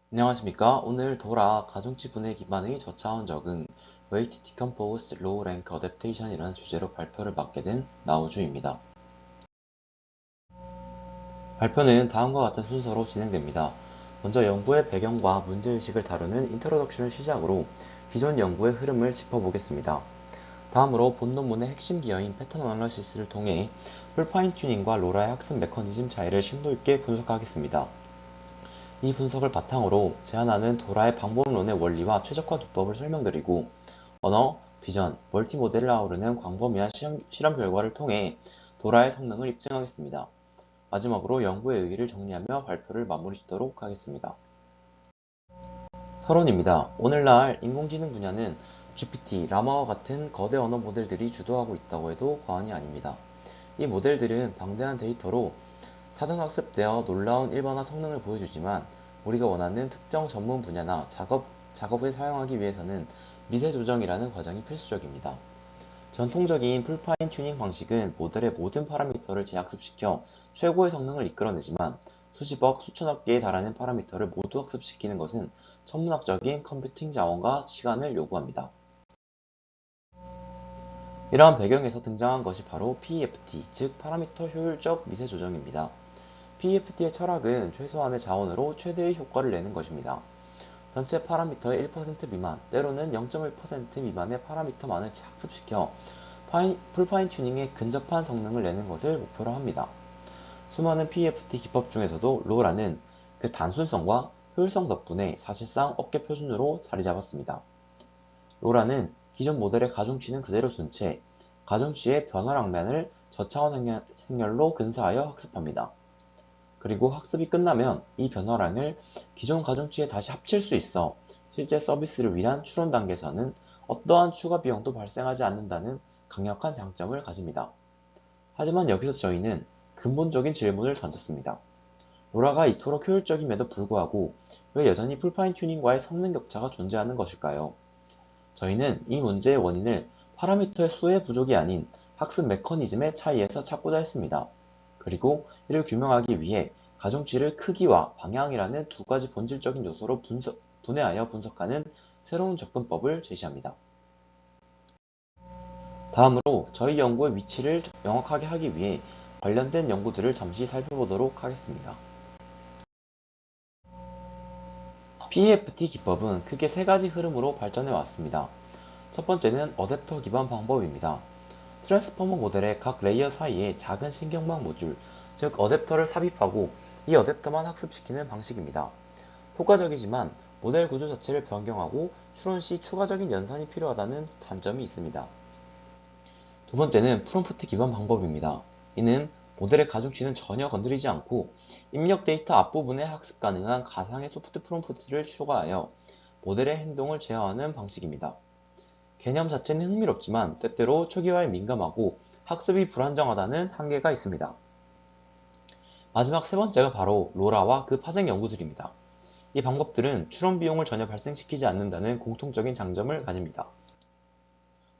안녕하십니까. 오늘 도라 가중치 분해 기반의 저차원 적응 Weight Decomposed Low Rank Adaptation이라는 주제로 발표를 맡게 된 나우주입니다. 발표는 다음과 같은 순서로 진행됩니다. 먼저 연구의 배경과 문제의식을 다루는 인트로덕션을 시작으로 기존 연구의 흐름을 짚어보겠습니다. 다음으로 본 논문의 핵심 기어인 패턴 어널리시스를 통해 풀 파인 튜닝과 로라의 학습 메커니즘 차이를 심도 있게 분석하겠습니다. 이 분석을 바탕으로 제안하는 도라의 방법론의 원리와 최적화 기법을 설명드리고 언어, 비전, 멀티모델을 아우르는 광범위한 실험 결과를 통해 도라의 성능을 입증하겠습니다. 마지막으로 연구의 의의를 정리하며 발표를 마무리 짓도록 하겠습니다. 서론입니다. 오늘날 인공지능 분야는 GPT, 라마와 같은 거대 언어 모델들이 주도하고 있다고 해도 과언이 아닙니다. 이 모델들은 방대한 데이터로 사전학습되어 놀라운 일반화 성능을 보여주지만 우리가 원하는 특정 전문 분야나 작업에 사용하기 위해서는 미세 조정이라는 과정이 필수적입니다. 전통적인 풀파인 튜닝 방식은 모델의 모든 파라미터를 재학습시켜 최고의 성능을 이끌어내지만 수십억, 수천억 개에 달하는 파라미터를 모두 학습시키는 것은 천문학적인 컴퓨팅 자원과 시간을 요구합니다. 이러한 배경에서 등장한 것이 바로 PEFT, 즉 파라미터 효율적 미세 조정입니다. PEFT의 철학은 최소한의 자원으로 최대의 효과를 내는 것입니다. 전체 파라미터의 1% 미만, 때로는 0.1% 미만의 파라미터만을 학습시켜 풀파인 튜닝에 근접한 성능을 내는 것을 목표로 합니다. 수많은 PEFT 기법 중에서도 로라는 그 단순성과 효율성 덕분에 사실상 업계 표준으로 자리 잡았습니다. 로라는 기존 모델의 가중치는 그대로 둔 채 가중치의 변화량만을 저차원 행렬로 근사하여 학습합니다. 그리고 학습이 끝나면 이 변화량을 기존 가중치에 다시 합칠 수 있어 실제 서비스를 위한 추론 단계에서는 어떠한 추가 비용도 발생하지 않는다는 강력한 장점을 가집니다. 하지만 여기서 저희는 근본적인 질문을 던졌습니다. 로라가 이토록 효율적임에도 불구하고 왜 여전히 풀파인 튜닝과의 성능 격차가 존재하는 것일까요? 저희는 이 문제의 원인을 파라미터의 수의 부족이 아닌 학습 메커니즘의 차이에서 찾고자 했습니다. 그리고 이를 규명하기 위해 가중치를 크기와 방향이라는 두 가지 본질적인 요소로 분해하여 분석하는 새로운 접근법을 제시합니다. 다음으로 저희 연구의 위치를 명확하게 하기 위해 관련된 연구들을 잠시 살펴보도록 하겠습니다. PEFT 기법은 크게 세 가지 흐름으로 발전해 왔습니다. 첫 번째는 어댑터 기반 방법입니다. 트랜스포머 모델의 각 레이어 사이에 작은 신경망 모듈, 즉 어댑터를 삽입하고 이 어댑터만 학습시키는 방식입니다. 효과적이지만 모델 구조 자체를 변경하고 추론 시 추가적인 연산이 필요하다는 단점이 있습니다. 두 번째는 프롬프트 기반 방법입니다. 이는 모델의 가중치는 전혀 건드리지 않고 입력 데이터 앞부분에 학습 가능한 가상의 소프트 프롬프트를 추가하여 모델의 행동을 제어하는 방식입니다. 개념 자체는 흥미롭지만 때때로 초기화에 민감하고 학습이 불안정하다는 한계가 있습니다. 마지막 세 번째가 바로 로라와 그 파생 연구들입니다. 이 방법들은 추론 비용을 전혀 발생시키지 않는다는 공통적인 장점을 가집니다.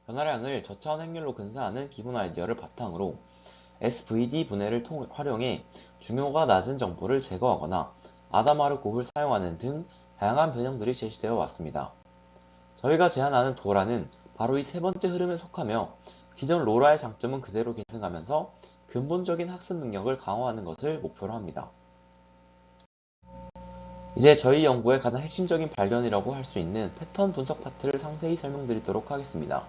변화량을 저차원 행렬로 근사하는 기본 아이디어를 바탕으로 SVD 분해를 활용해 중요가 낮은 정보를 제거하거나 아다마르 곱을 사용하는 등 다양한 변형들이 제시되어 왔습니다. 저희가 제안하는 도라는 바로 이 세 번째 흐름에 속하며 기존 로라의 장점은 그대로 계승하면서 근본적인 학습 능력을 강화하는 것을 목표로 합니다. 이제 저희 연구의 가장 핵심적인 발견이라고 할 수 있는 패턴 분석 파트를 상세히 설명드리도록 하겠습니다.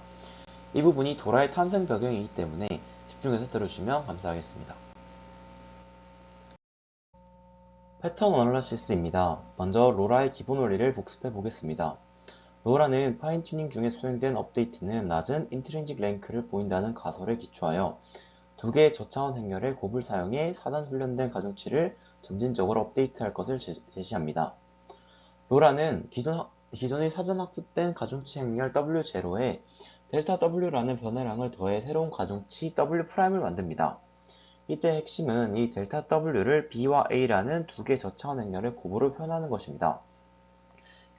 이 부분이 도라의 탄생 배경이기 때문에 집중해서 들어주시면 감사하겠습니다. 패턴 어널리시스입니다. 먼저 로라의 기본 원리를 복습해 보겠습니다. 로라는 파인 튜닝 중에 수행된 업데이트는 낮은 인트린직 랭크를 보인다는 가설에 기초하여 두 개의 저차원 행렬의 곱을 사용해 사전 훈련된 가중치를 점진적으로 업데이트할 것을 제시합니다. 로라는 기존의 사전 학습된 가중치 행렬 W0에 델타 W라는 변화량을 더해 새로운 가중치 W'을 만듭니다. 이때 핵심은 이 델타 W를 B와 A라는 두 개의 저차원 행렬의 곱으로 표현하는 것입니다.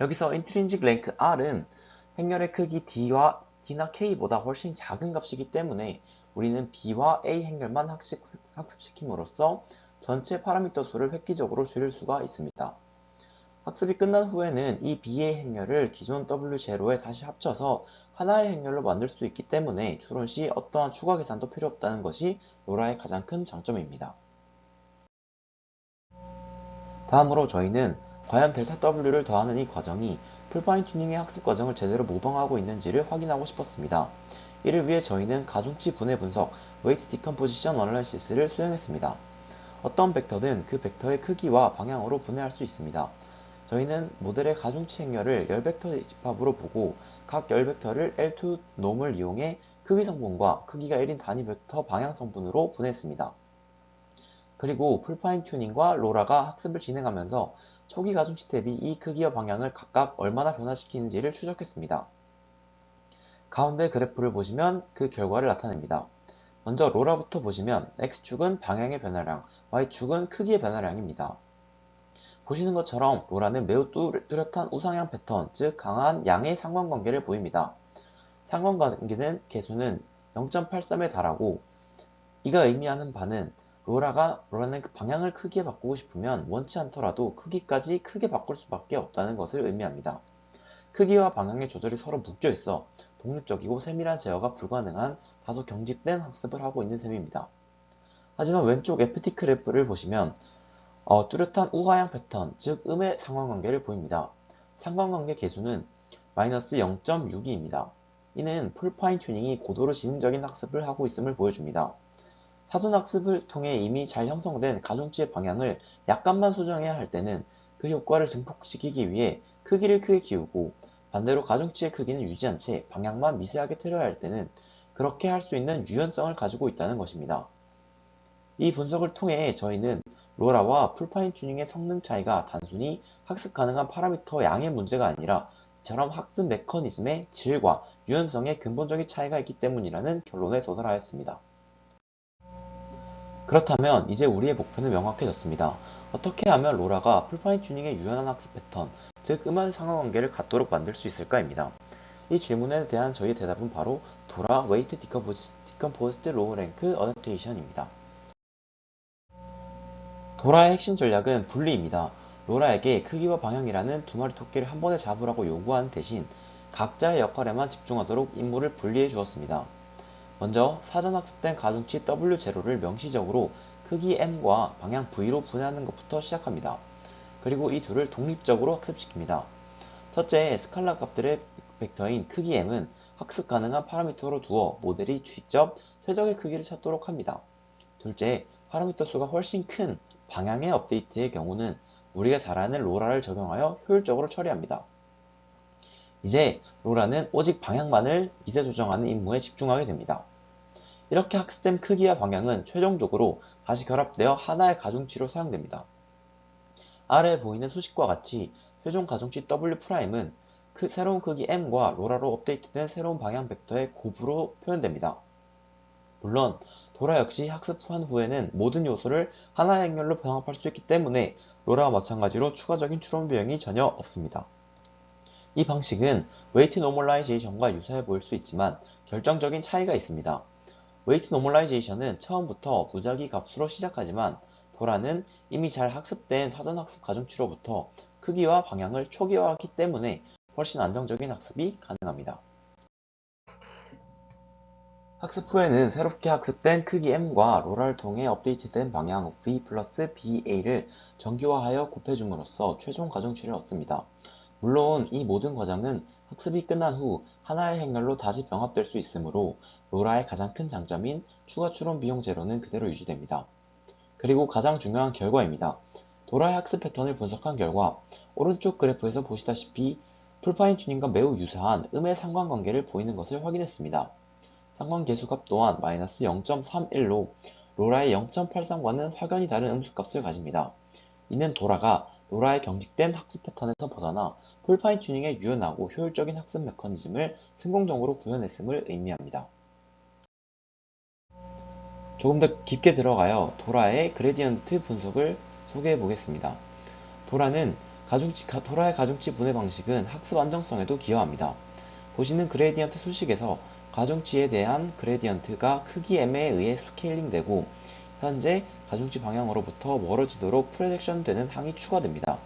여기서 인트린직 랭크 R은 행렬의 크기 D나 K보다 훨씬 작은 값이기 때문에 우리는 B와 A 행렬만 학습시킴으로써 전체 파라미터 수를 획기적으로 줄일 수가 있습니다. 학습이 끝난 후에는 이 B의 행렬을 기존 W0에 다시 합쳐서 하나의 행렬로 만들 수 있기 때문에 추론 시 어떠한 추가 계산도 필요 없다는 것이 로라의 가장 큰 장점입니다. 다음으로 저희는 과연 델타 W를 더하는 이 과정이 풀파인 튜닝의 학습 과정을 제대로 모방하고 있는지를 확인하고 싶었습니다. 이를 위해 저희는 가중치 분해 분석, 웨이트 디컴포지션 어널라이시스를 수행했습니다. 어떤 벡터든 그 벡터의 크기와 방향으로 분해할 수 있습니다. 저희는 모델의 가중치 행렬을 열벡터 집합으로 보고 각 열벡터를 L2 놈을 이용해 크기 성분과 크기가 1인 단위 벡터 방향 성분으로 분해했습니다. 그리고 풀파인 튜닝과 로라가 학습을 진행하면서 초기 가중치 대비 이 크기와 방향을 각각 얼마나 변화시키는지를 추적했습니다. 가운데 그래프를 보시면 그 결과를 나타냅니다. 먼저 로라부터 보시면 X축은 방향의 변화량, Y축은 크기의 변화량입니다. 보시는 것처럼 로라는 매우 뚜렷한 우상향 패턴, 즉 강한 양의 상관관계를 보입니다. 상관관계는 개수는 0.83에 달하고 이가 의미하는 바는 로라는 그 방향을 크게 바꾸고 싶으면 원치 않더라도 크기까지 크게 바꿀 수밖에 없다는 것을 의미합니다. 크기와 방향의 조절이 서로 묶여 있어 독립적이고 세밀한 제어가 불가능한 다소 경직된 학습을 하고 있는 셈입니다. 하지만 왼쪽 FT 그래프를 보시면 뚜렷한 우하향 패턴, 즉 음의 상관관계를 보입니다. 상관관계 계수는 마이너스 0.62입니다. 이는 풀파인 튜닝이 고도로 지능적인 학습을 하고 있음을 보여줍니다. 사전학습을 통해 이미 잘 형성된 가중치의 방향을 약간만 수정해야 할 때는 그 효과를 증폭시키기 위해 크기를 크게 키우고 반대로 가중치의 크기는 유지한 채 방향만 미세하게 틀어야 할 때는 그렇게 할 수 있는 유연성을 가지고 있다는 것입니다. 이 분석을 통해 저희는 로라와 풀파인 튜닝의 성능 차이가 단순히 학습 가능한 파라미터 양의 문제가 아니라 이처럼 학습 메커니즘의 질과 유연성에 근본적인 차이가 있기 때문이라는 결론에 도달하였습니다. 그렇다면 이제 우리의 목표는 명확해졌습니다. 어떻게 하면 로라가 풀파인 튜닝의 유연한 학습 패턴, 즉 음한 상관관계를 갖도록 만들 수 있을까입니다. 이 질문에 대한 저희의 대답은 바로 도라 웨이트 디컴포스트 로우 랭크 어댑테이션입니다. 도라의 핵심 전략은 분리입니다. 로라에게 크기와 방향이라는 두 마리 토끼를 한 번에 잡으라고 요구하는 대신 각자의 역할에만 집중하도록 임무를 분리해 주었습니다. 먼저 사전 학습된 가중치 W0를 명시적으로 크기 M과 방향 V로 분해하는 것부터 시작합니다. 그리고 이 둘을 독립적으로 학습시킵니다. 첫째, 스칼라 값들의 벡터인 크기 M은 학습 가능한 파라미터로 두어 모델이 직접 최적의 크기를 찾도록 합니다. 둘째, 파라미터 수가 훨씬 큰 방향의 업데이트의 경우는 우리가 잘 아는 로라를 적용하여 효율적으로 처리합니다. 이제 로라는 오직 방향만을 미세 조정하는 임무에 집중하게 됩니다. 이렇게 학습된 크기와 방향은 최종적으로 다시 결합되어 하나의 가중치로 사용됩니다. 아래에 보이는 수식과 같이 최종 가중치 W'은 새로운 크기 M과 로라로 업데이트된 새로운 방향 벡터의 곱으로 표현됩니다. 물론 도라 역시 학습한 후에는 모든 요소를 하나의 행렬로 병합할 수 있기 때문에 로라와 마찬가지로 추가적인 추론 비용이 전혀 없습니다. 이 방식은 웨이트 노멀라이제이션과 유사해 보일 수 있지만 결정적인 차이가 있습니다. 웨이트 노멀라이제이션은 처음부터 무작위 값으로 시작하지만 도라는 이미 잘 학습된 사전학습 가중치로부터 크기와 방향을 초기화하기 때문에 훨씬 안정적인 학습이 가능합니다. 학습 후에는 새롭게 학습된 크기 M과 로라를 통해 업데이트된 방향 V 플러스 BA를 정기화하여 곱해줌으로써 최종 가중치를 얻습니다. 물론 이 모든 과정은 학습이 끝난 후 하나의 행렬로 다시 병합될 수 있으므로 로라의 가장 큰 장점인 추가 추론 비용 제로는 그대로 유지됩니다. 그리고 가장 중요한 결과입니다. 도라의 학습 패턴을 분석한 결과 오른쪽 그래프에서 보시다시피 풀파인 튜닝과 매우 유사한 음의 상관관계를 보이는 것을 확인했습니다. 상관계수값 또한 마이너스 0.31로 로라의 0.83과는 확연히 다른 음수값을 가집니다. 이는 도라가 로라의 경직된 학습 패턴에서 벗어나 풀파인 튜닝의 유연하고 효율적인 학습 메커니즘을 성공적으로 구현했음을 의미합니다. 조금 더 깊게 들어가여 도라의 그레디언트 분석을 소개해 보겠습니다. 도라의 가중치 분해 방식은 학습 안정성에도 기여합니다. 보시는 그레디언트 수식에서 가중치에 대한 그레디언트가 크기 M에 의해 스케일링 되고 현재 가중치 방향으로부터 멀어지도록 프로젝션 되는 항이 추가됩니다.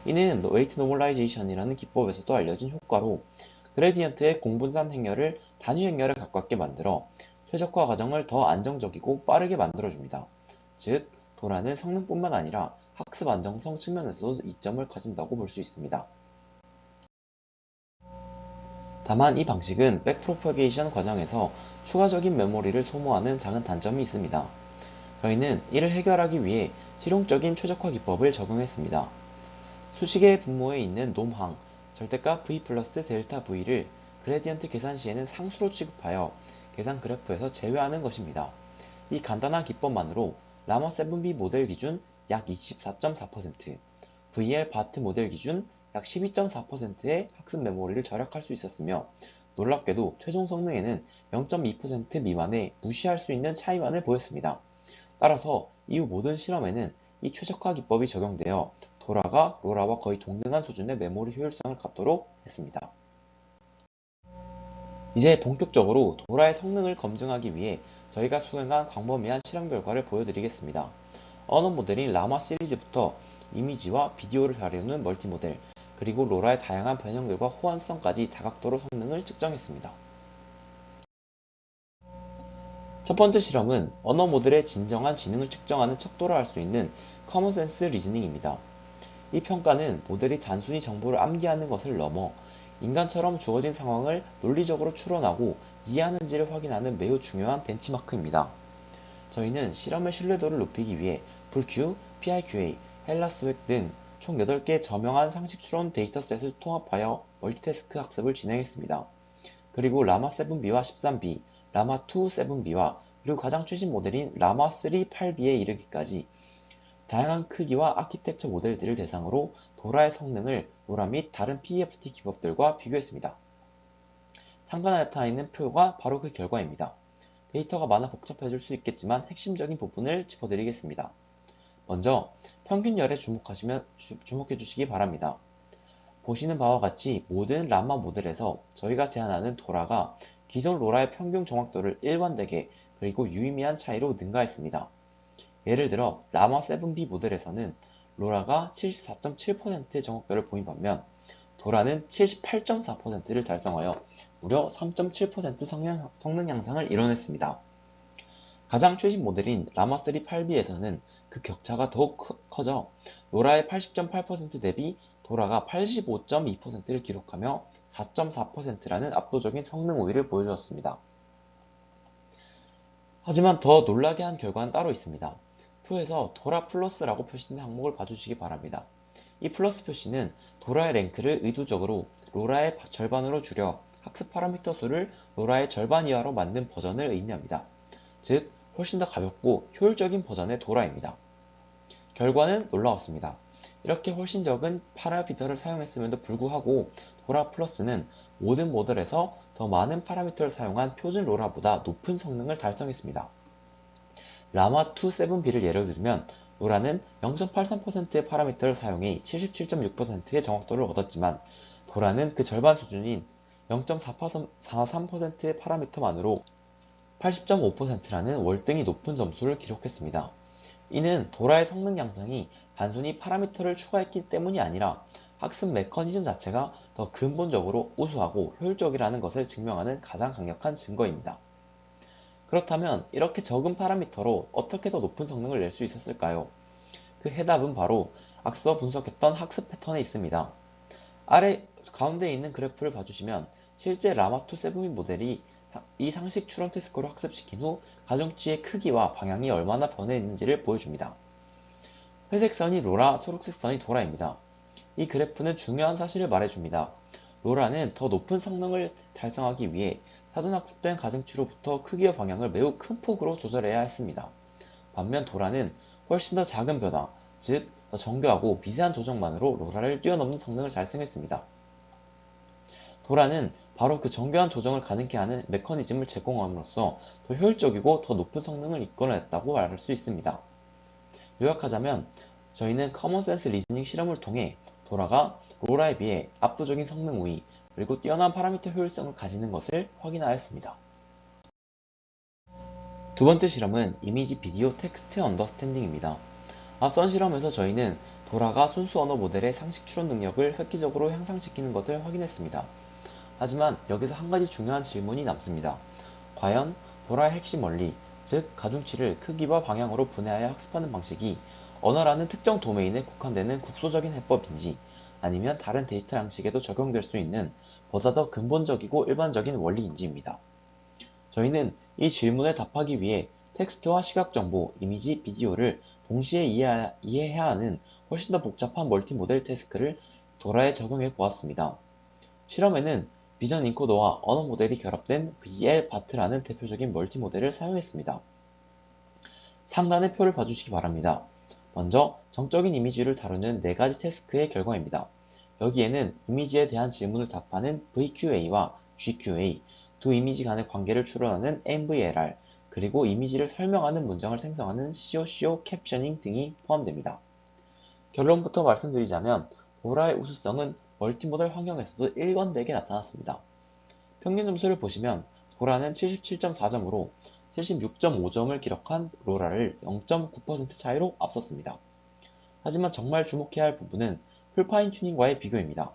이는 웨이트 노멀라이제이션이라는 기법에서도 알려진 효과로 그레디언트의 공분산 행렬을 단위 행렬에 가깝게 만들어 최적화 과정을 더 안정적이고 빠르게 만들어줍니다. 즉, 도라는 성능뿐만 아니라 학습 안정성 측면에서도 이점을 가진다고 볼 수 있습니다. 다만 이 방식은 백프로퍼게이션 과정에서 추가적인 메모리를 소모하는 작은 단점이 있습니다. 저희는 이를 해결하기 위해 실용적인 최적화 기법을 적용했습니다. 수식의 분모에 있는 놈항, 절대값 v 플러스 델타 v를 그레디언트 계산 시에는 상수로 취급하여 계산 그래프에서 제외하는 것입니다. 이 간단한 기법만으로 라머 7B 모델 기준 약 24.4%, VR 바트 모델 기준 약 12.4%의 학습 메모리를 절약할 수 있었으며, 놀랍게도 최종 성능에는 0.2% 미만의 무시할 수 있는 차이만을 보였습니다. 따라서 이후 모든 실험에는 이 최적화 기법이 적용되어 도라가 로라와 거의 동등한 수준의 메모리 효율성을 갖도록 했습니다. 이제 본격적으로 도라의 성능을 검증하기 위해 저희가 수행한 광범위한 실험 결과를 보여드리겠습니다. 언어 모델인 라마 시리즈부터 이미지와 비디오를 다루는 멀티모델, 그리고 로라의 다양한 변형들과 호환성까지 다각도로 성능을 측정했습니다. 첫 번째 실험은 언어 모델의 진정한 지능을 측정하는 척도로 할 수 있는 커먼센스 리즈닝입니다. 이 평가는 모델이 단순히 정보를 암기하는 것을 넘어 인간처럼 주어진 상황을 논리적으로 추론하고 이해하는지를 확인하는 매우 중요한 벤치마크입니다. 저희는 실험의 신뢰도를 높이기 위해 불큐, PIQA, 헬라스웩 등 총 8개의 저명한 상식 추론 데이터셋을 통합하여 멀티태스크 학습을 진행했습니다. 그리고 라마 7B와 13B, 라마 2 7B와 그리고 가장 최신 모델인 라마 3 8B에 이르기까지 다양한 크기와 아키텍처 모델들을 대상으로 도라의 성능을 로라 및 다른 PEFT 기법들과 비교했습니다. 상단에 나타나 있는 표가 바로 그 결과입니다. 데이터가 많아 복잡해질 수 있겠지만 핵심적인 부분을 짚어드리겠습니다. 먼저 평균열에 주목해 주시기 바랍니다. 보시는 바와 같이 모든 라마 모델에서 저희가 제안하는 도라가 기존 로라의 평균 정확도를 일관되게 그리고 유의미한 차이로 능가했습니다. 예를 들어 라마 7B 모델에서는 로라가 74.7%의 정확도를 보인 반면 도라는 78.4%를 달성하여 무려 3.7% 성능 향상을 이뤄냈습니다. 가장 최신 모델인 라마 3 8B에서는 그 격차가 더욱 커져 로라의 80.8% 대비 도라가 85.2%를 기록하며 4.4%라는 압도적인 성능 우위를 보여주었습니다. 하지만 더 놀라게 한 결과는 따로 있습니다. 표에서 도라 플러스라고 표시된 항목을 봐주시기 바랍니다. 이 플러스 표시는 도라의 랭크를 의도적으로 로라의 절반으로 줄여 학습 파라미터 수를 로라의 절반 이하로 만든 버전을 의미합니다. 즉, 훨씬 더 가볍고 효율적인 버전의 도라입니다. 결과는 놀라웠습니다. 이렇게 훨씬 적은 파라미터를 사용했음에도 불구하고 도라 플러스는 모든 모델에서 더 많은 파라미터를 사용한 표준 로라보다 높은 성능을 달성했습니다. 라마 2 7B를 예로 들면 로라는 0.83%의 파라미터를 사용해 77.6%의 정확도를 얻었지만 도라는 그 절반 수준인 0.43%의 파라미터만으로 80.5%라는 월등히 높은 점수를 기록했습니다. 이는 도라의 성능 향상이 단순히 파라미터를 추가했기 때문이 아니라 학습 메커니즘 자체가 더 근본적으로 우수하고 효율적이라는 것을 증명하는 가장 강력한 증거입니다. 그렇다면 이렇게 적은 파라미터로 어떻게 더 높은 성능을 낼 수 있었을까요? 그 해답은 바로 앞서 분석했던 학습 패턴에 있습니다. 아래 가운데에 있는 그래프를 봐주시면 실제 라마2 7B 모델이 이 상식 추론 태스크로 학습시킨 후 가중치의 크기와 방향이 얼마나 변해 있는지를 보여줍니다. 회색 선이 로라, 초록색 선이 도라입니다. 이 그래프는 중요한 사실을 말해줍니다. 로라는 더 높은 성능을 달성하기 위해 사전 학습된 가중치로부터 크기와 방향을 매우 큰 폭으로 조절해야 했습니다. 반면 도라는 훨씬 더 작은 변화, 즉 더 정교하고 미세한 조정만으로 로라를 뛰어넘는 성능을 달성했습니다. 도라는 바로 그 정교한 조정을 가능케 하는 메커니즘을 제공함으로써 더 효율적이고 더 높은 성능을 이끌어냈다고 말할 수 있습니다. 요약하자면 저희는 커먼센스 리즈닝 실험을 통해 도라가 로라에 비해 압도적인 성능 우위 그리고 뛰어난 파라미터 효율성을 가지는 것을 확인하였습니다. 두 번째 실험은 이미지 비디오 텍스트 언더스탠딩입니다. 앞선 실험에서 저희는 도라가 순수 언어 모델의 상식 추론 능력을 획기적으로 향상시키는 것을 확인했습니다. 하지만 여기서 한 가지 중요한 질문이 남습니다. 과연 도라의 핵심 원리, 즉 가중치를 크기와 방향으로 분해하여 학습하는 방식이 언어라는 특정 도메인에 국한되는 국소적인 해법인지, 아니면 다른 데이터 양식에도 적용될 수 있는 보다 더 근본적이고 일반적인 원리인지입니다. 저희는 이 질문에 답하기 위해 텍스트와 시각 정보, 이미지, 비디오를 동시에 이해해야 하는 훨씬 더 복잡한 멀티모델 태스크를 도라에 적용해 보았습니다. 실험에는 비전 인코더와 언어 모델이 결합된 VL-BART라는 대표적인 멀티모델을 사용했습니다. 상단의 표를 봐주시기 바랍니다. 먼저 정적인 이미지를 다루는 4가지 태스크의 결과입니다. 여기에는 이미지에 대한 질문을 답하는 VQA와 GQA, 두 이미지 간의 관계를 추론하는 MVLR, 그리고 이미지를 설명하는 문장을 생성하는 COCO 캡셔닝 등이 포함됩니다. 결론부터 말씀드리자면 도라의 우수성은 멀티모델 환경에서도 일관되게 나타났습니다. 평균 점수를 보시면 도라는 77.4점으로 76.5점을 기록한 로라를 0.9% 차이로 앞섰습니다. 하지만 정말 주목해야 할 부분은 풀파인 튜닝과의 비교입니다.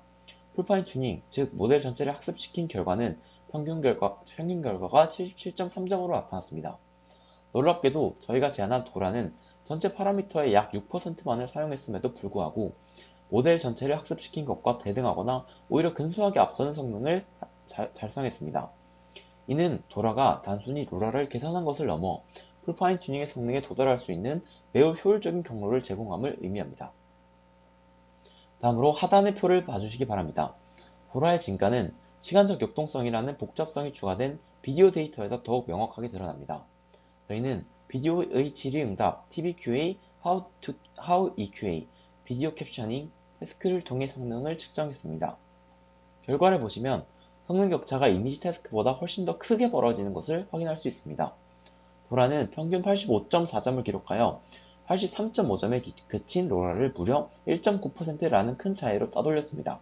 풀파인 튜닝, 즉 모델 전체를 학습시킨 결과는 평균 결과가 77.3점으로 나타났습니다. 놀랍게도 저희가 제안한 도라는 전체 파라미터의 약 6%만을 사용했음에도 불구하고 모델 전체를 학습시킨 것과 대등하거나 오히려 근소하게 앞서는 성능을 달성했습니다. 이는 도라가 단순히 로라를 계산한 것을 넘어 풀파인 튜닝의 성능에 도달할 수 있는 매우 효율적인 경로를 제공함을 의미합니다. 다음으로 하단의 표를 봐주시기 바랍니다. 도라의 진가는 시간적 역동성이라는 복잡성이 추가된 비디오 데이터에서 더욱 명확하게 드러납니다. 저희는 비디오의 질의응답, TBQA, How EQA, 비디오 캡셔닝, 태스크를 통해 성능을 측정했습니다. 결과를 보시면 성능 격차가 이미지 태스크보다 훨씬 더 크게 벌어지는 것을 확인할 수 있습니다. 도라는 평균 85.4점을 기록하여 83.5점에 그친 로라를 무려 1.9%라는 큰 차이로 따돌렸습니다.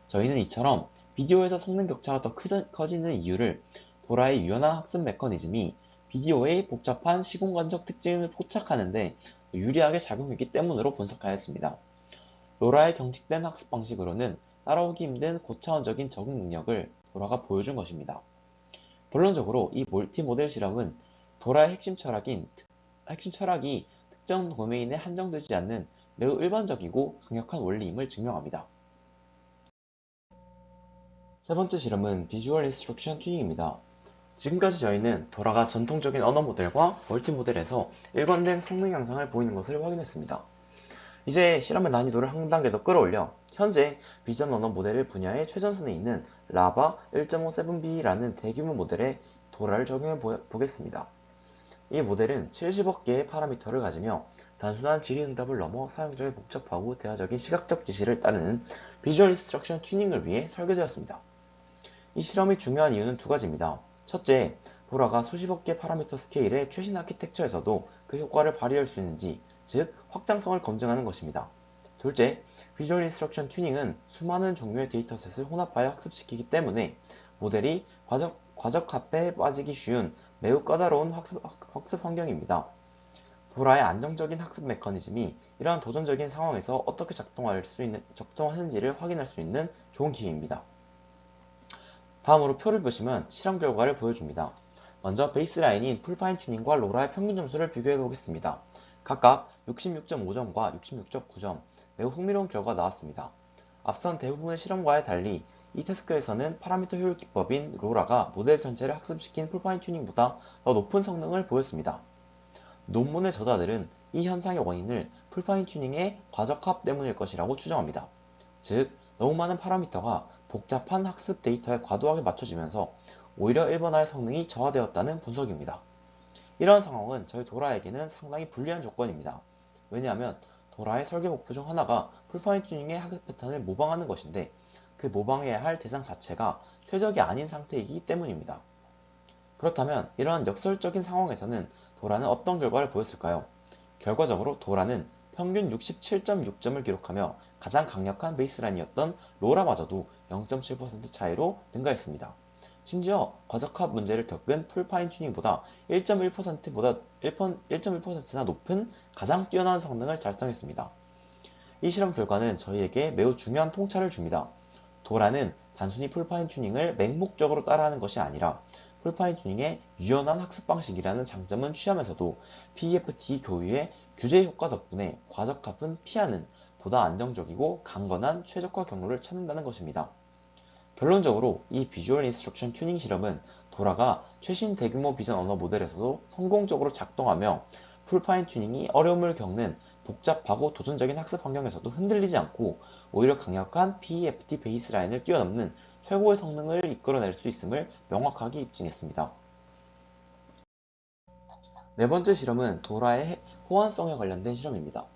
저희는 이처럼 비디오에서 성능 격차가 더 커지는 이유를 도라의 유연한 학습 메커니즘이 비디오의 복잡한 시공간적 특징을 포착하는 데 유리하게 작용했기 때문으로 분석하였습니다. 로라의 경직된 학습 방식으로는 따라오기 힘든 고차원적인 적응 능력을 도라가 보여준 것입니다. 결론적으로 이 멀티모델 실험은 도라의 핵심 철학이 특정 도메인에 한정되지 않는 매우 일반적이고 강력한 원리임을 증명합니다. 세 번째 실험은 비주얼 인스트럭션 튜닝입니다. 지금까지 저희는 도라가 전통적인 언어 모델과 멀티모델에서 일관된 성능 향상을 보이는 것을 확인했습니다. 이제 실험의 난이도를 한 단계 더 끌어올려 현재 비전 언어 모델 분야의 최전선에 있는 라바 1.57B라는 대규모 모델에 도라를 적용해 보겠습니다. 이 모델은 70억 개의 파라미터를 가지며 단순한 질의응답을 넘어 사용자의 복잡하고 대화적인 시각적 지시를 따르는 비주얼 인스트럭션 튜닝을 위해 설계되었습니다. 이 실험이 중요한 이유는 두 가지입니다. 첫째, 도라가 수십억 개 파라미터 스케일의 최신 아키텍처에서도 그 효과를 발휘할 수 있는지, 즉 확장성을 검증하는 것입니다. 둘째, 비주얼 인스트럭션 튜닝은 수많은 종류의 데이터셋을 혼합하여 학습시키기 때문에 모델이 과적합에 빠지기 쉬운 매우 까다로운 학습 환경입니다. 도라의 안정적인 학습 메커니즘이 이러한 도전적인 상황에서 어떻게 작동하는지를 확인할 수 있는 좋은 기회입니다. 다음으로 표를 보시면 실험 결과를 보여줍니다. 먼저 베이스라인인 풀파인 튜닝과 로라의 평균 점수를 비교해 보겠습니다. 각각 66.5점과 66.9점, 매우 흥미로운 결과가 나왔습니다. 앞선 대부분의 실험과의 달리 이 태스크에서는 파라미터 효율 기법인 로라가 모델 전체를 학습시킨 풀파인 튜닝보다 더 높은 성능을 보였습니다. 논문의 저자들은 이 현상의 원인을 풀파인 튜닝의 과적합 때문일 것이라고 추정합니다. 즉, 너무 많은 파라미터가 복잡한 학습 데이터에 과도하게 맞춰지면서 오히려 1번화의 성능이 저하되었다는 분석입니다. 이러한 상황은 저희 도라에게는 상당히 불리한 조건입니다. 왜냐하면 도라의 설계 목표 중 하나가 풀파인 튜닝의 학습 패턴을 모방하는 것인데 그 모방해야 할 대상 자체가 최적이 아닌 상태이기 때문입니다. 그렇다면 이러한 역설적인 상황에서는 도라는 어떤 결과를 보였을까요? 결과적으로 도라는 평균 67.6점을 기록하며 가장 강력한 베이스라인이었던 로라마저도 0.7% 차이로 능가했습니다. 심지어 과적합 문제를 겪은 풀파인 튜닝보다 1.1%나 높은 가장 뛰어난 성능을 달성했습니다. 이 실험 결과는 저희에게 매우 중요한 통찰을 줍니다. 도라는 단순히 풀파인 튜닝을 맹목적으로 따라하는 것이 아니라 풀파인 튜닝의 유연한 학습 방식이라는 장점은 취하면서도 PEFT 교유의 규제 효과 덕분에 과적합은 피하는 보다 안정적이고 강건한 최적화 경로를 찾는다는 것입니다. 결론적으로 이 비주얼 인스트럭션 튜닝 실험은 도라가 최신 대규모 비전 언어 모델에서도 성공적으로 작동하며 풀파인 튜닝이 어려움을 겪는 복잡하고 도전적인 학습 환경에서도 흔들리지 않고 오히려 강력한 PEFT 베이스라인을 뛰어넘는 최고의 성능을 이끌어낼 수 있음을 명확하게 입증했습니다. 네 번째 실험은 도라의 호환성에 관련된 실험입니다.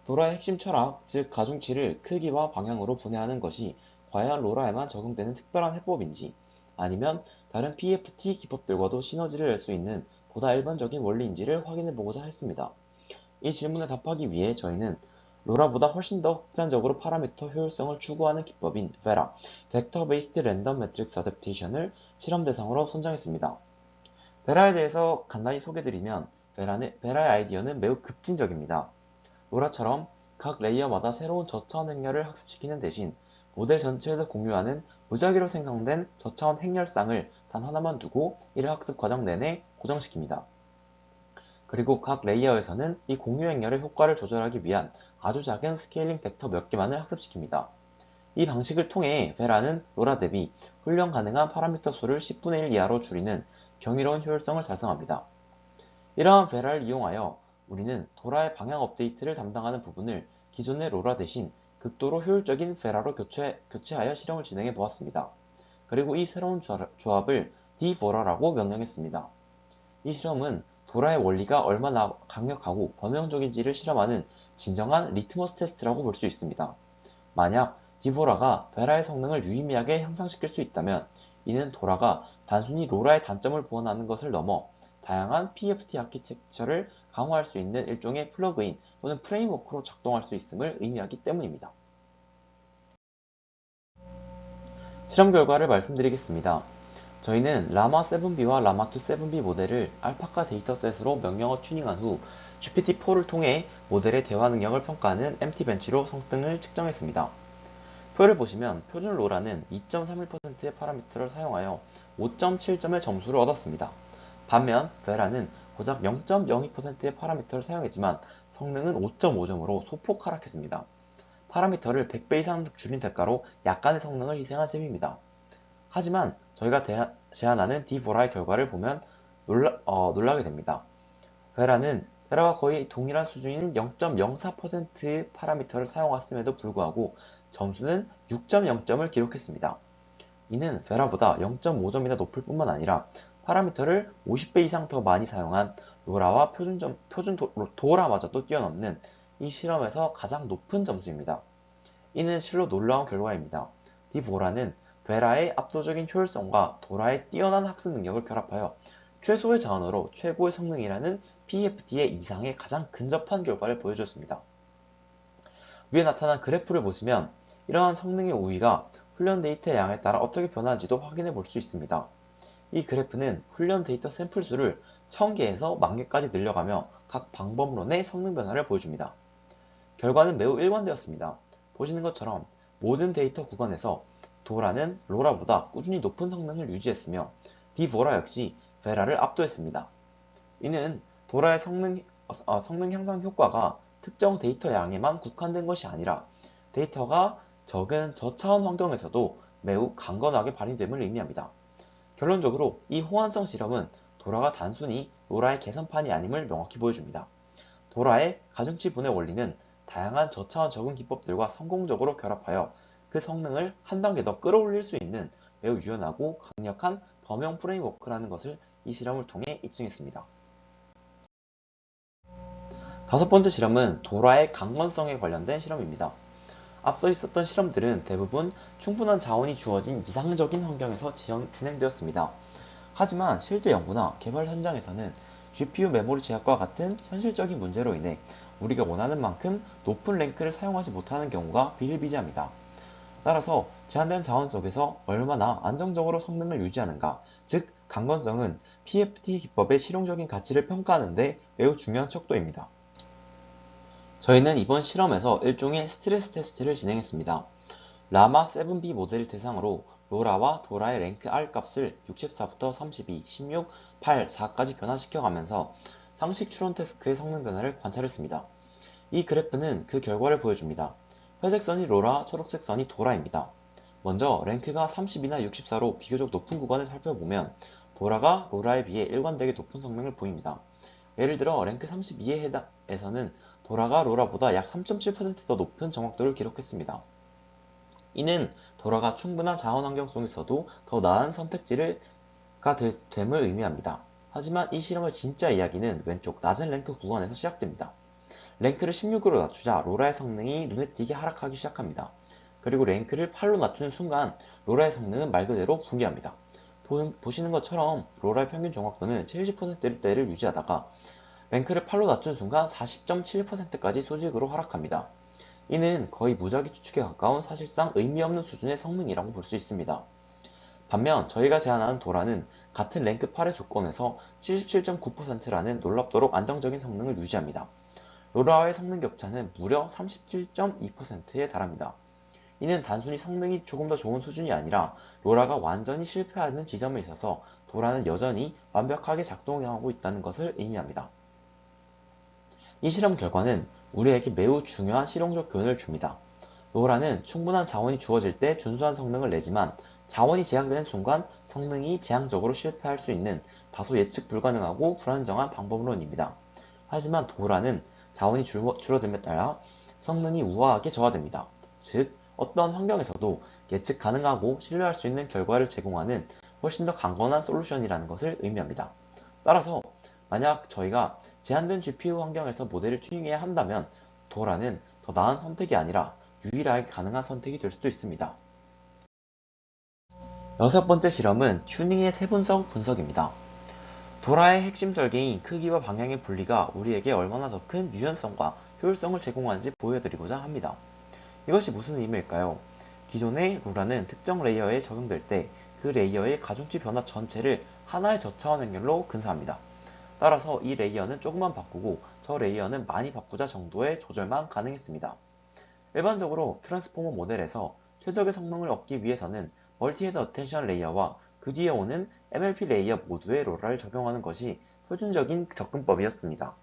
도라의 핵심 철학, 즉 가중치를 크기와 방향으로 분해하는 것이 과연 로라에만 적용되는 특별한 해법인지, 아니면 다른 PFT 기법들과도 시너지를 낼 수 있는 보다 일반적인 원리인지를 확인해 보고자 했습니다. 이 질문에 답하기 위해 저희는 로라보다 훨씬 더 극단적으로 파라미터 효율성을 추구하는 기법인 베라, 벡터 베이스드 랜덤 매트릭스 어댑테이션을 실험 대상으로 선정했습니다. 베라에 대해서 간단히 소개드리면 베라의 아이디어는 매우 급진적입니다. 로라처럼 각 레이어마다 새로운 저차원 행렬을 학습시키는 대신 모델 전체에서 공유하는 무작위로 생성된 저차원 행렬상을 단 하나만 두고 이를 학습 과정 내내 고정시킵니다. 그리고 각 레이어에서는 이 공유 행렬의 효과를 조절하기 위한 아주 작은 스케일링 벡터 몇 개만을 학습시킵니다. 이 방식을 통해 베라는 로라 대비 훈련 가능한 파라미터 수를 10분의 1 이하로 줄이는 경이로운 효율성을 달성합니다. 이러한 베라를 이용하여 우리는 도라의 방향 업데이트를 담당하는 부분을 기존의 로라 대신 극도로 효율적인 베라로 교체하여 실험을 진행해 보았습니다. 그리고 이 새로운 조합을 디보라라고 명명했습니다. 이 실험은 도라의 원리가 얼마나 강력하고 범용적인지를 실험하는 진정한 리트머스 테스트라고 볼 수 있습니다. 만약 디보라가 베라의 성능을 유의미하게 향상시킬 수 있다면 이는 도라가 단순히 로라의 단점을 보완하는 것을 넘어 다양한 PFT 아키텍처를 강화할 수 있는 일종의 플러그인 또는 프레임워크로 작동할 수 있음을 의미하기 때문입니다. 실험 결과를 말씀드리겠습니다. 저희는 라마 7b와 라마2 7b 모델을 알파카 데이터셋으로 명령어 튜닝한 후 GPT-4를 통해 모델의 대화 능력을 평가하는 MT벤치로 성능을 측정했습니다. 표를 보시면 표준 로라는 2.31%의 파라미터를 사용하여 5.7점의 점수를 얻었습니다. 반면 베라는 고작 0.02%의 파라미터를 사용했지만 성능은 5.5점으로 소폭 하락했습니다. 파라미터를 100배 이상 줄인 대가로 약간의 성능을 희생한 셈입니다. 하지만 저희가 제안하는 디보라의 결과를 보면 놀라게 됩니다. 베라와 거의 동일한 수준인 0.04%의 파라미터를 사용했음에도 불구하고 점수는 6.0점을 기록했습니다. 이는 베라보다 0.5점이나 높을 뿐만 아니라 파라미터를 50배 이상 더 많이 사용한 로라와 표준 도라마저도 뛰어넘는 이 실험에서 가장 높은 점수입니다. 이는 실로 놀라운 결과입니다. 디보라는 베라의 압도적인 효율성과 도라의 뛰어난 학습 능력을 결합하여 최소의 자원으로 최고의 성능이라는 PEFT의 이상에 가장 근접한 결과를 보여줬습니다. 위에 나타난 그래프를 보시면 이러한 성능의 우위가 훈련 데이터의 양에 따라 어떻게 변하는지도 확인해 볼 수 있습니다. 이 그래프는 훈련 데이터 샘플 수를 1000개에서 10,000개까지 늘려가며 각 방법론의 성능 변화를 보여줍니다. 결과는 매우 일관되었습니다. 보시는 것처럼 모든 데이터 구간에서 도라는 로라보다 꾸준히 높은 성능을 유지했으며 디보라 역시 베라를 압도했습니다. 이는 도라의 성능 향상 효과가 특정 데이터 양에만 국한된 것이 아니라 데이터가 적은 저차원 환경에서도 매우 강건하게 발휘됨을 의미합니다. 결론적으로 이 호환성 실험은 도라가 단순히 로라의 개선판이 아님을 명확히 보여줍니다. 도라의 가중치 분해 원리는 다양한 저차원 적응 기법들과 성공적으로 결합하여 그 성능을 한 단계 더 끌어올릴 수 있는 매우 유연하고 강력한 범용 프레임워크라는 것을 이 실험을 통해 입증했습니다. 다섯 번째 실험은 도라의 강건성에 관련된 실험입니다. 앞서 있었던 실험들은 대부분 충분한 자원이 주어진 이상적인 환경에서 진행되었습니다. 하지만 실제 연구나 개발 현장에서는 GPU 메모리 제약과 같은 현실적인 문제로 인해 우리가 원하는 만큼 높은 랭크를 사용하지 못하는 경우가 비일비재합니다. 따라서 제한된 자원 속에서 얼마나 안정적으로 성능을 유지하는가, 즉 강건성은 PFT 기법의 실용적인 가치를 평가하는 데 매우 중요한 척도입니다. 저희는 이번 실험에서 일종의 스트레스 테스트를 진행했습니다. 라마 7B 모델을 대상으로 로라와 도라의 랭크 R 값을 64부터 32, 16, 8, 4까지 변화시켜가면서 상식 추론 태스크의 성능 변화를 관찰했습니다. 이 그래프는 그 결과를 보여줍니다. 회색 선이 로라, 초록색 선이 도라입니다. 먼저 랭크가 30이나 64로 비교적 높은 구간을 살펴보면 도라가 로라에 비해 일관되게 높은 성능을 보입니다. 예를 들어 랭크 32에서는 도라가 로라보다 약 3.7%더 높은 정확도를 기록했습니다. 이는 도라가 충분한 자원 환경 속에서도 더 나은 선택지가 됨을 의미합니다. 하지만 이 실험의 진짜 이야기는 왼쪽 낮은 랭크 구간에서 시작됩니다. 랭크를 16으로 낮추자 로라의 성능이 눈에 띄게 하락하기 시작합니다. 그리고 랭크를 8로 낮추는 순간 로라의 성능은 말 그대로 붕괴합니다. 보시는 것처럼 로라의 평균 정확도는 70%대를 유지하다가 랭크를 8로 낮춘 순간 40.7%까지 수직으로 하락합니다. 이는 거의 무작위 추측에 가까운 사실상 의미 없는 수준의 성능이라고 볼 수 있습니다. 반면 저희가 제안하는 도라는 같은 랭크 8의 조건에서 77.9%라는 놀랍도록 안정적인 성능을 유지합니다. 로라와의 성능 격차는 무려 37.2%에 달합니다. 이는 단순히 성능이 조금 더 좋은 수준이 아니라 로라가 완전히 실패하는 지점에 있어서 도라는 여전히 완벽하게 작동하고 있다는 것을 의미합니다. 이 실험 결과는 우리에게 매우 중요한 실용적 교훈을 줍니다. 로라는 충분한 자원이 주어질 때 준수한 성능을 내지만 자원이 제한되는 순간 성능이 재앙적으로 실패할 수 있는 다소 예측 불가능하고 불안정한 방법론입니다. 하지만 도라는 자원이 줄어듦에 따라 성능이 우아하게 저하됩니다. 즉, 어떤 환경에서도 예측 가능하고 신뢰할 수 있는 결과를 제공하는 훨씬 더 강건한 솔루션이라는 것을 의미합니다. 따라서 만약 저희가 제한된 GPU 환경에서 모델을 튜닝해야 한다면 도라는 더 나은 선택이 아니라 유일하게 가능한 선택이 될 수도 있습니다. 여섯 번째 실험은 튜닝의 세분성 분석입니다. 도라의 핵심 설계인 크기와 방향의 분리가 우리에게 얼마나 더 큰 유연성과 효율성을 제공하는지 보여드리고자 합니다. 이것이 무슨 의미일까요? 기존의 로라는 특정 레이어에 적용될 때 그 레이어의 가중치 변화 전체를 하나의 저차원 행렬로 근사합니다. 따라서 이 레이어는 조금만 바꾸고 저 레이어는 많이 바꾸자 정도의 조절만 가능했습니다. 일반적으로 트랜스포머 모델에서 최적의 성능을 얻기 위해서는 멀티헤드 어텐션 레이어와 그 뒤에 오는 MLP 레이어 모두에 로라를 적용하는 것이 표준적인 접근법이었습니다.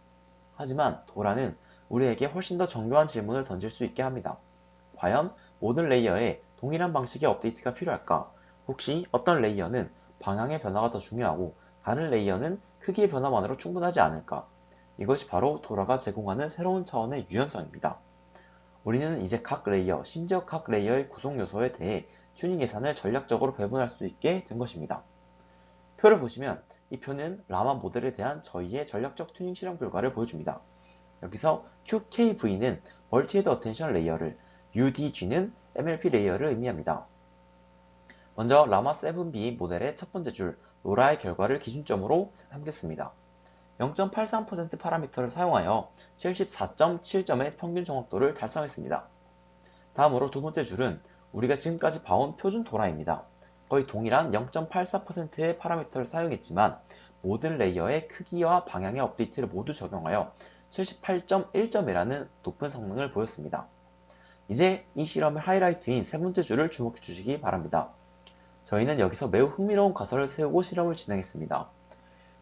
하지만 도라는 우리에게 훨씬 더 정교한 질문을 던질 수 있게 합니다. 과연 모든 레이어에 동일한 방식의 업데이트가 필요할까? 혹시 어떤 레이어는 방향의 변화가 더 중요하고 다른 레이어는 크기의 변화만으로 충분하지 않을까? 이것이 바로 도라가 제공하는 새로운 차원의 유연성입니다. 우리는 이제 각 레이어, 심지어 각 레이어의 구성 요소에 대해 튜닝 예산을 전략적으로 배분할 수 있게 된 것입니다. 표를 보시면 이 표는 라마 모델에 대한 저희의 전략적 튜닝 실험 결과를 보여줍니다. 여기서 QKV는 멀티헤드 어텐션 레이어를, UDG는 MLP 레이어를 의미합니다. 먼저 라마 7B 모델의 첫 번째 줄 로라의 결과를 기준점으로 삼겠습니다. 0.83% 파라미터를 사용하여 74.7점의 평균 정확도를 달성했습니다. 다음으로 두 번째 줄은 우리가 지금까지 봐온 표준 도라입니다. 거의 동일한 0.84%의 파라미터를 사용했지만 모든 레이어의 크기와 방향의 업데이트를 모두 적용하여 78.1점이라는 높은 성능을 보였습니다. 이제 이 실험의 하이라이트인 세 번째 줄을 주목해 주시기 바랍니다. 저희는 여기서 매우 흥미로운 가설을 세우고 실험을 진행했습니다.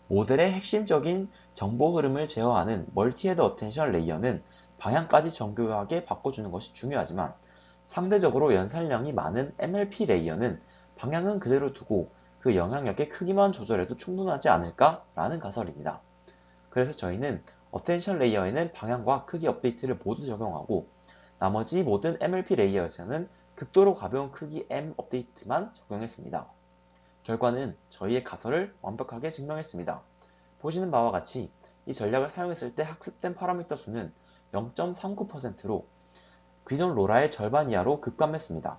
모델의 핵심적인 정보 흐름을 제어하는 멀티헤드 어텐션 레이어는 방향까지 정교하게 바꿔주는 것이 중요하지만 상대적으로 연산량이 많은 MLP 레이어는 방향은 그대로 두고 그 영향력의 크기만 조절해도 충분하지 않을까라는 가설입니다. 그래서 저희는 어텐션 레이어에는 방향과 크기 업데이트를 모두 적용하고 나머지 모든 MLP 레이어에서는 극도로 가벼운 크기 M 업데이트만 적용했습니다. 결과는 저희의 가설을 완벽하게 증명했습니다. 보시는 바와 같이 이 전략을 사용했을 때 학습된 파라미터 수는 0.39%로 기존 로라의 절반 이하로 급감했습니다.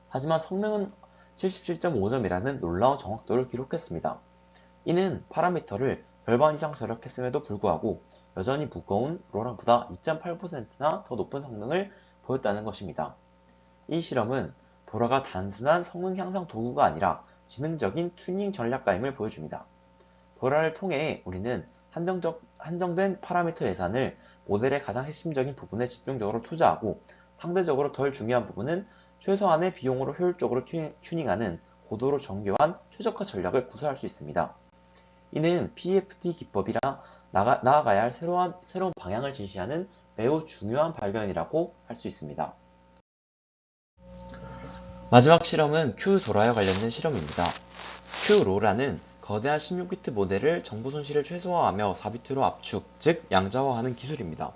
하지만 성능은 77.5점이라는 놀라운 정확도를 기록했습니다. 이는 파라미터를 절반 이상 절약했음에도 불구하고 여전히 무거운 로라보다 2.8%나 더 높은 성능을 보였다는 것입니다. 이 실험은 도라가 단순한 성능 향상 도구가 아니라 지능적인 튜닝 전략가임을 보여줍니다. 도라를 통해 우리는 한정된 파라미터 예산을 모델의 가장 핵심적인 부분에 집중적으로 투자하고 상대적으로 덜 중요한 부분은 최소한의 비용으로 효율적으로 튜닝하는 고도로 정교한 최적화 전략을 구사할 수 있습니다. 이는 PEFT 기법이라 나아가야 할 새로운 방향을 제시하는 매우 중요한 발견이라고 할 수 있습니다. 마지막 실험은 Q-도라와 관련된 실험입니다. Q-로라는 거대한 16비트 모델을 정보 손실을 최소화하며 4비트로 압축, 즉 양자화하는 기술입니다.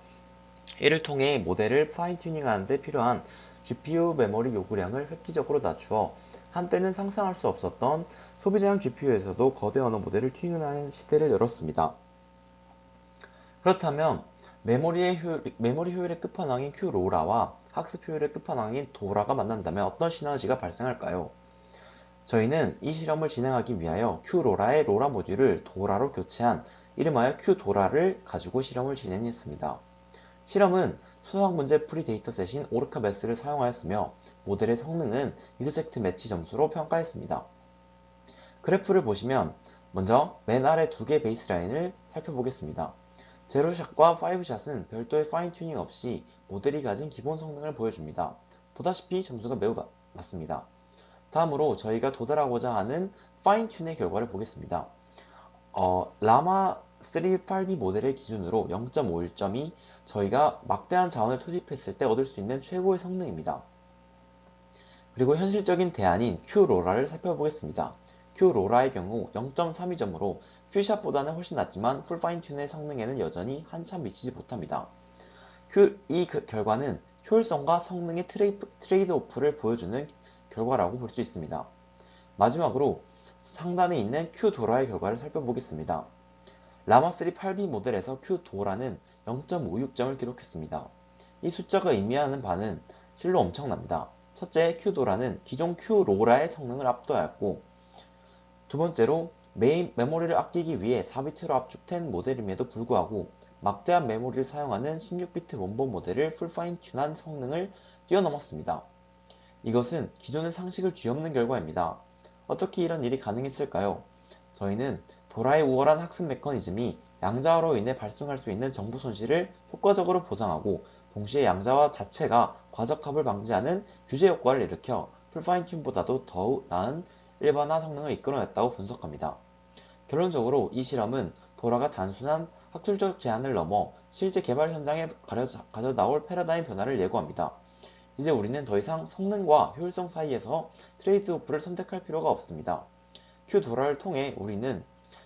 이를 통해 모델을 파인 튜닝하는 데 필요한 GPU 메모리 요구량을 획기적으로 낮추어 한때는 상상할 수 없었던 소비자용 GPU에서도 거대 언어 모델을 튜닝하는 시대를 열었습니다. 그렇다면 메모리 효율의 끝판왕인 Q로라와 학습 효율의 끝판왕인 도라가 만난다면 어떤 시너지가 발생할까요? 저희는 이 실험을 진행하기 위하여 Q로라의 로라 모듈을 도라로 교체한 이름하여 Q도라를 가지고 실험을 진행했습니다. 실험은 수학 문제 풀이 데이터셋인 오르카메스를 사용하였으며 모델의 성능은 익젝트 매치 점수로 평가했습니다. 그래프를 보시면 먼저 맨 아래 두 개 베이스라인을 살펴보겠습니다. 제로샷과 파이브샷은 별도의 파인 튜닝 없이 모델이 가진 기본 성능을 보여줍니다. 보다시피 점수가 매우 낮습니다. 다음으로 저희가 도달하고자 하는 파인 튠의 결과를 보겠습니다. 라마 3-8B 모델을 기준으로 0.51점이 저희가 막대한 자원을 투입했을 때 얻을 수 있는 최고의 성능입니다. 그리고 현실적인 대안인 Q로라를 살펴보겠습니다. Q로라의 경우 0.32점으로 퓨샷보다는 훨씬 낮지만 풀 파인 튠의 성능에는 여전히 한참 미치지 못합니다. 이 결과는 효율성과 성능의 트레이드 오프를 보여주는 결과라고 볼 수 있습니다. 마지막으로 상단에 있는 Q도라의 결과를 살펴보겠습니다. 라마3 8B 모델에서 Q도라는 0.56점을 기록했습니다. 이 숫자가 의미하는 바는 실로 엄청납니다. 첫째, Q도라는 기존 Q로라의 성능을 압도하였고, 두 번째로 메모리를 아끼기 위해 4비트로 압축된 모델임에도 불구하고 막대한 메모리를 사용하는 16비트 원본 모델을 풀파인 튠한 성능을 뛰어넘었습니다. 이것은 기존의 상식을 뒤엎는 결과입니다. 어떻게 이런 일이 가능했을까요? 저희는 도라의 우월한 학습 메커니즘이 양자화로 인해 발생할 수 있는 정보 손실을 효과적으로 보상하고 동시에 양자화 자체가 과적합을 방지하는 규제 효과를 일으켜 풀파인 튠보다도 더욱 나은 일반화 성능을 이끌어냈다고 분석합니다. 결론적으로 이 실험은 도라가 단순한 학술적 제안을 넘어 실제 개발 현장에 가져다올 패러다임 변화를 예고합니다. 이제 우리는 더 이상 성능과 효율성 사이에서 트레이드오프를 선택할 필요가 없습니다. Q도라를 통해 우리는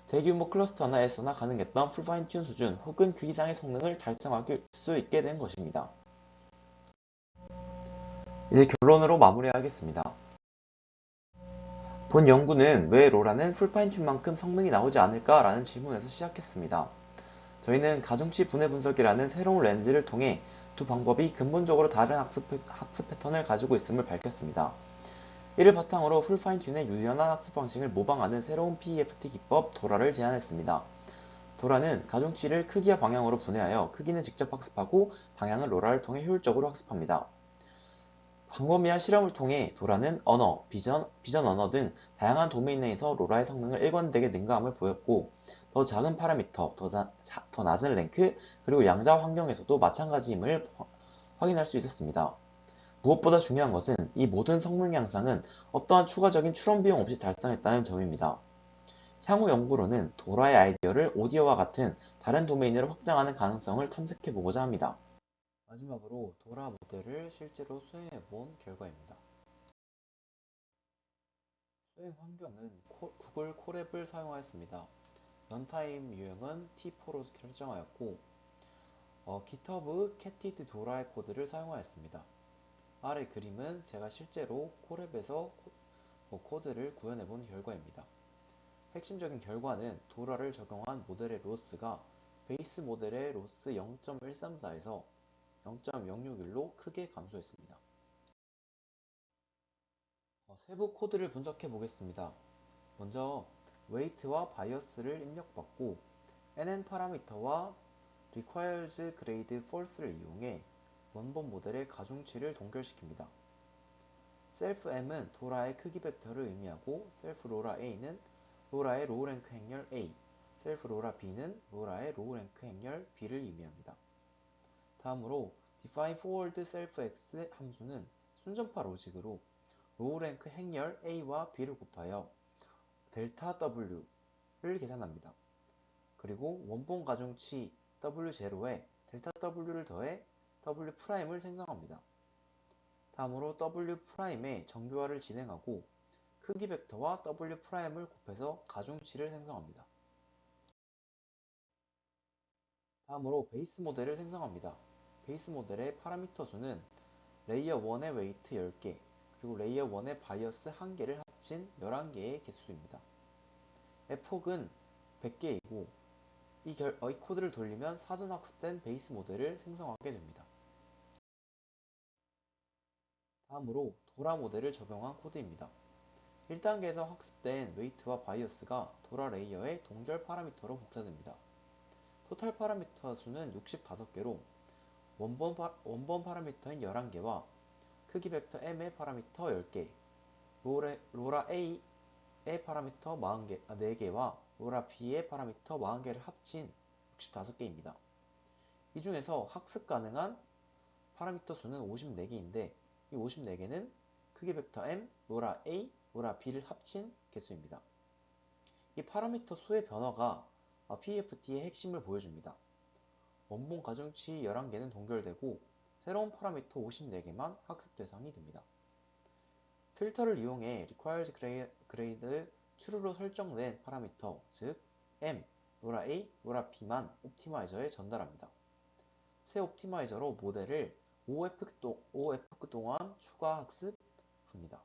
대규모 클러스터 하나에서나 가능했던 풀파인 튠 수준 혹은 그 이상의 성능을 달성할 수 있게 된 것입니다. 이제 결론으로 마무리하겠습니다. 본 연구는 왜 로라는 풀파인 튠만큼 성능이 나오지 않을까라는 질문에서 시작했습니다. 저희는 가중치 분해 분석이라는 새로운 렌즈를 통해 두 방법이 근본적으로 다른 학습 패턴을 가지고 있음을 밝혔습니다. 이를 바탕으로 풀파인 튠의 유연한 학습 방식을 모방하는 새로운 PEFT 기법 도라를 제안했습니다. 도라는 가중치를 크기와 방향으로 분해하여 크기는 직접 학습하고 방향은 로라를 통해 효율적으로 학습합니다. 광범위한 실험을 통해 도라는 언어, 비전 언어 등 다양한 도메인 내에서 로라의 성능을 일관되게 능가함을 보였고, 더 작은 파라미터, 더 낮은 랭크, 그리고 양자 환경에서도 마찬가지임을 확인할 수 있었습니다. 무엇보다 중요한 것은 이 모든 성능 향상은 어떠한 추가적인 출원 비용 없이 달성했다는 점입니다. 향후 연구로는 도라의 아이디어를 오디오와 같은 다른 도메인으로 확장하는 가능성을 탐색해 보고자 합니다. 마지막으로 도라 모델을 실제로 수행해 본 결과입니다. 수행 환경은 구글 콜앱을 사용하였습니다. 런타임 유형은 T4로 설정하였고, GitHub 캣티드 도라의 코드를 사용하였습니다. 아래 그림은 제가 실제로 콜앱에서 코드를 구현해 본 결과입니다. 핵심적인 결과는 도라를 적용한 모델의 로스가 베이스 모델의 로스 0.134에서 0.061로 크게 감소했습니다. 세부 코드를 분석해 보겠습니다. 먼저 웨이트와 바이어스를 입력받고 nn 파라미터와 requires grade false를 이용해 원본 모델의 가중치를 동결시킵니다. self-m은 도라의 크기 벡터를 의미하고 self-loraA는 로라의 로우 랭크 행렬 A, self 로라 b는 로라의 로우 랭크 행렬 b를 의미합니다. 다음으로 define forward self x 함수는 순전파 로직으로 로우 랭크 행렬 a와 b를 곱하여 델타 w를 계산합니다. 그리고 원본 가중치 w0에 델타 w를 더해 w'을 생성합니다. 다음으로 w'의 정교화를 진행하고 크기 벡터와 w'을 곱해서 가중치를 생성합니다. 다음으로 베이스 모델을 생성합니다. 베이스 모델의 파라미터 수는 레이어 1의 웨이트 10개, 그리고 레이어 1의 바이어스 1개를 합친 11개의 개수입니다. f혹은 100개이고 이 코드를 돌리면 사전 학습된 베이스 모델을 생성하게 됩니다. 다음으로 도라 모델을 적용한 코드입니다. 1단계에서 학습된 웨이트와 바이어스가 도라 레이어의 동결 파라미터로 복사됩니다. 토탈 파라미터 수는 65개로 원본 파라미터인 11개와 크기 벡터 m의 파라미터 10개, 로라 a의 파라미터 4개와 로라 b의 파라미터 40개를 합친 65개입니다. 이 중에서 학습 가능한 파라미터 수는 54개인데 이 54개는 크기 벡터 m, 로라 a, 로라 b를 합친 개수입니다. 이 파라미터 수의 변화가 PEFT의 핵심을 보여줍니다. 원본 가중치 11개는 동결되고 새로운 파라미터 54개만 학습 대상이 됩니다. 필터를 이용해 required grade true로 설정된 파라미터, 즉 m, 로라 a, 로라 b만 옵티마이저에 전달합니다. 새 옵티마이저로 모델을 5F 동안 추가 학습합니다.